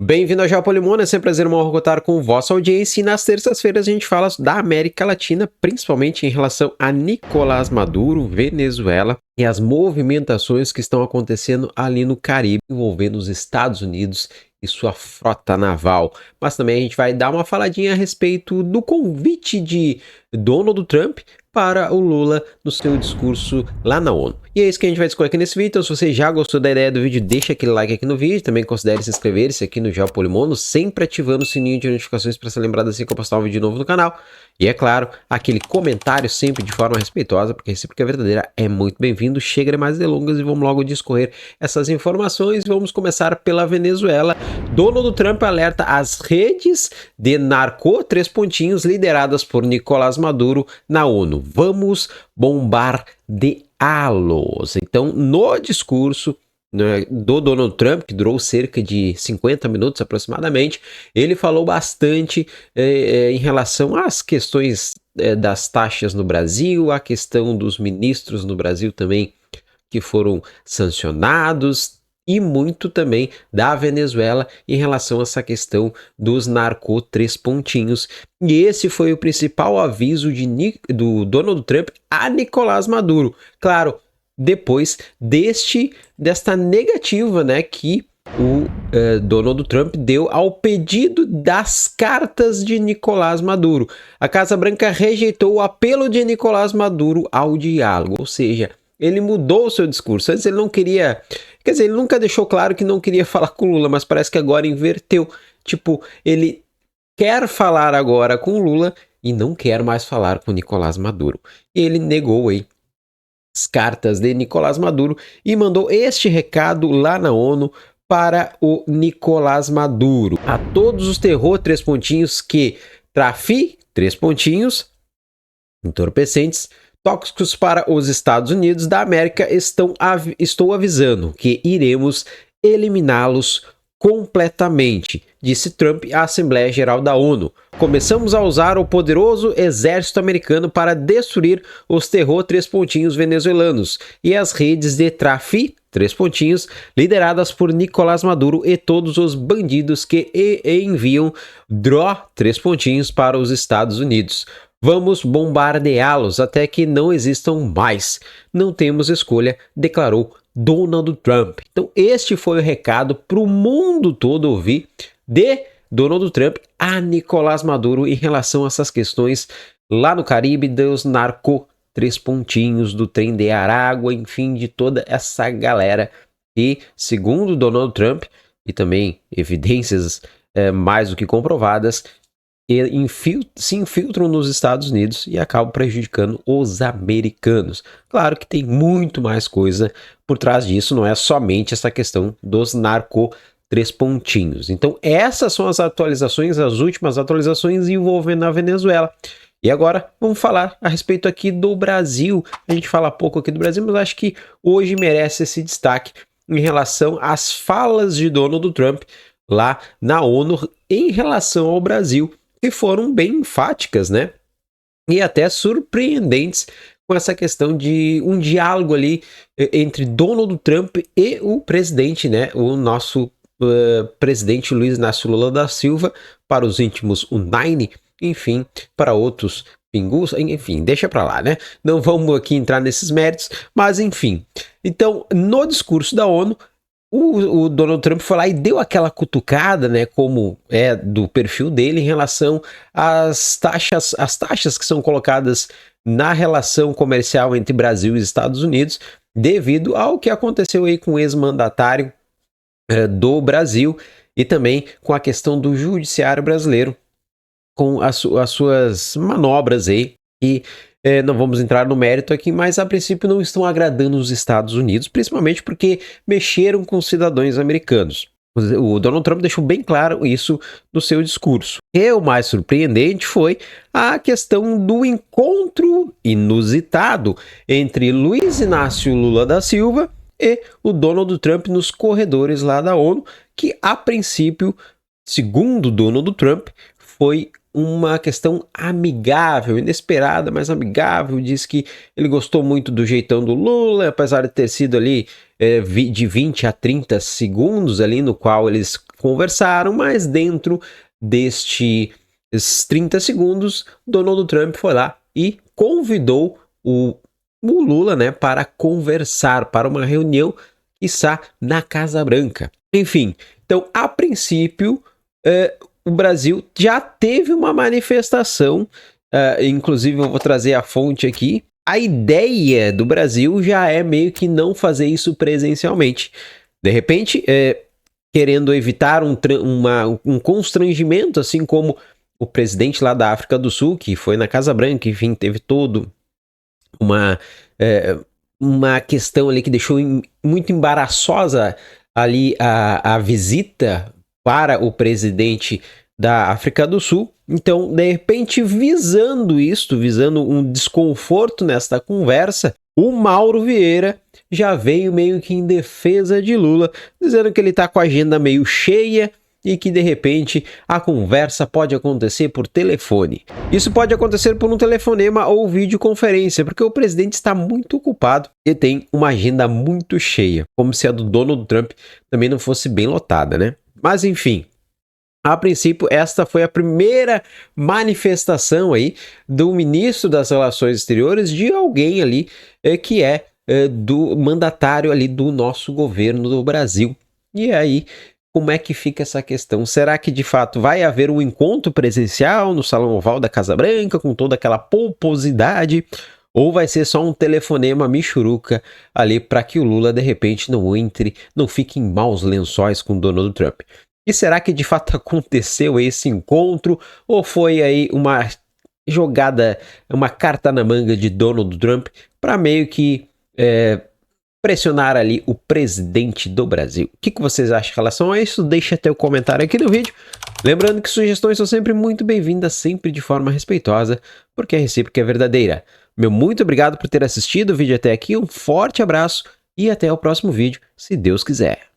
Bem-vindo ao Geopolimona, é sempre um prazer, uma honra contar com vossa audiência e nas terças-feiras a gente fala da América Latina, principalmente em relação a Nicolás Maduro, Venezuela e as movimentações que estão acontecendo ali no Caribe, envolvendo os Estados Unidos e sua frota naval. Mas também a gente vai dar uma faladinha a respeito do convite de Donald Trump para o Lula no seu discurso lá na ONU. E é isso que a gente vai discutir aqui nesse vídeo. Então, se você já gostou da ideia do vídeo, deixa aquele like aqui no vídeo. Também considere se inscrever-se aqui no Geopolimono, sempre ativando o sininho de notificações para ser lembrado assim que eu postar um vídeo novo no canal. E é claro, aquele comentário sempre de forma respeitosa, porque a recíproca verdadeira é muito bem-vindo. Chega de mais delongas e vamos logo discorrer essas informações. Vamos começar pela Venezuela. Donald Trump alerta as redes de narco, 3 pontinhos, lideradas por Nicolás Maduro na ONU. Vamos bombardeá-los. Então, no discurso do Donald Trump, que durou cerca de 50 minutos aproximadamente, ele falou bastante em relação às questões das taxas no Brasil, a questão dos ministros no Brasil também que foram sancionados, e muito também da Venezuela em relação a essa questão dos narco 3 pontinhos. E esse foi o principal aviso do Donald Trump a Nicolás Maduro. Claro, depois desta negativa, né, que o Donald Trump deu ao pedido das cartas de Nicolás Maduro. A Casa Branca rejeitou o apelo de Nicolás Maduro ao diálogo, ou seja, ele mudou o seu discurso. Antes ele não queria... Quer dizer, ele nunca deixou claro que não queria falar com o Lula, mas parece que agora inverteu. Tipo, ele quer falar agora com o Lula e não quer mais falar com o Nicolás Maduro. E ele negou aí as cartas de Nicolás Maduro e mandou este recado lá na ONU para o Nicolás Maduro. A todos os terror 3 pontinhos que trafi 3 pontinhos entorpecentes tóxicos para os Estados Unidos da América, estou avisando que iremos eliminá-los completamente, disse Trump à Assembleia Geral da ONU. Começamos a usar o poderoso exército americano para destruir os terror 3 pontinhos venezuelanos e as redes de trafi 3 pontinhos lideradas por Nicolás Maduro e todos os bandidos que enviam DRO 3 pontinhos para os Estados Unidos. Vamos bombardeá-los até que não existam mais. Não temos escolha, declarou Donald Trump. Então este foi o recado para o mundo todo ouvir de Donald Trump a Nicolás Maduro em relação a essas questões lá no Caribe, dos narco 3 pontinhos, do trem de Aragua, enfim, de toda essa galera. E segundo Donald Trump, e também evidências mais do que comprovadas, se infiltram nos Estados Unidos e acabam prejudicando os americanos. Claro que tem muito mais coisa por trás disso, não é somente essa questão dos narco 3 pontinhos. Então essas são as atualizações, as últimas atualizações envolvendo a Venezuela. E agora vamos falar a respeito aqui do Brasil. A gente fala pouco aqui do Brasil, mas acho que hoje merece esse destaque em relação às falas de Donald Trump lá na ONU em relação ao Brasil, que foram bem enfáticas, né? E até surpreendentes com essa questão de um diálogo ali entre Donald Trump e o presidente, né? O nosso presidente Luiz Inácio Lula da Silva, para os íntimos o Nine, enfim, para outros pingus, enfim, deixa pra lá, né? Não vamos aqui entrar nesses méritos, mas enfim. Então, no discurso da ONU, o Donald Trump foi lá e deu aquela cutucada, né, como é do perfil dele em relação às taxas que são colocadas na relação comercial entre Brasil e Estados Unidos, devido ao que aconteceu aí com o ex-mandatário do Brasil e também com a questão do judiciário brasileiro, com as suas manobras aí, e não vamos entrar no mérito aqui, mas a princípio não estão agradando os Estados Unidos, principalmente porque mexeram com cidadãos americanos. O Donald Trump deixou bem claro isso no seu discurso. E o mais surpreendente foi a questão do encontro inusitado entre Luiz Inácio Lula da Silva e o Donald Trump nos corredores lá da ONU, que a princípio, segundo Donald Trump, foi uma questão amigável, inesperada, mas amigável. Diz que ele gostou muito do jeitão do Lula, apesar de ter sido ali de 20 a 30 segundos ali no qual eles conversaram, mas dentro destes 30 segundos, Donald Trump foi lá e convidou o Lula, né, para conversar, para uma reunião, quiçá, na Casa Branca. Enfim, então, a princípio, o Brasil já teve uma manifestação, inclusive eu vou trazer a fonte aqui. A ideia do Brasil já é meio que não fazer isso presencialmente. De repente, querendo evitar um constrangimento, assim como o presidente lá da África do Sul, que foi na Casa Branca, enfim, teve todo uma questão ali que deixou muito embaraçosa ali a visita para o presidente da África do Sul. Então, de repente, visando um desconforto nesta conversa, o Mauro Vieira já veio meio que em defesa de Lula, dizendo que ele está com a agenda meio cheia e que, de repente, a conversa pode acontecer por telefone. Isso pode acontecer por um telefonema ou videoconferência, porque o presidente está muito ocupado e tem uma agenda muito cheia, como se a do Donald Trump também não fosse bem lotada, né? Mas, enfim, a princípio, esta foi a primeira manifestação aí do ministro das Relações Exteriores, de alguém ali que é do mandatário ali do nosso governo do Brasil. E aí, como é que fica essa questão? Será que de fato vai haver um encontro presencial no Salão Oval da Casa Branca com toda aquela pomposidade? Ou vai ser só um telefonema michuruca ali para que o Lula de repente não fique em maus lençóis com Donald Trump? E será que de fato aconteceu esse encontro? Ou foi aí uma jogada, uma carta na manga de Donald Trump para meio que pressionar ali o presidente do Brasil? O que vocês acham em relação a isso? Deixa teu comentário aqui no vídeo. Lembrando que sugestões são sempre muito bem-vindas, sempre de forma respeitosa, porque a recíproca é verdadeira. Meu muito obrigado por ter assistido o vídeo até aqui, um forte abraço e até o próximo vídeo, se Deus quiser.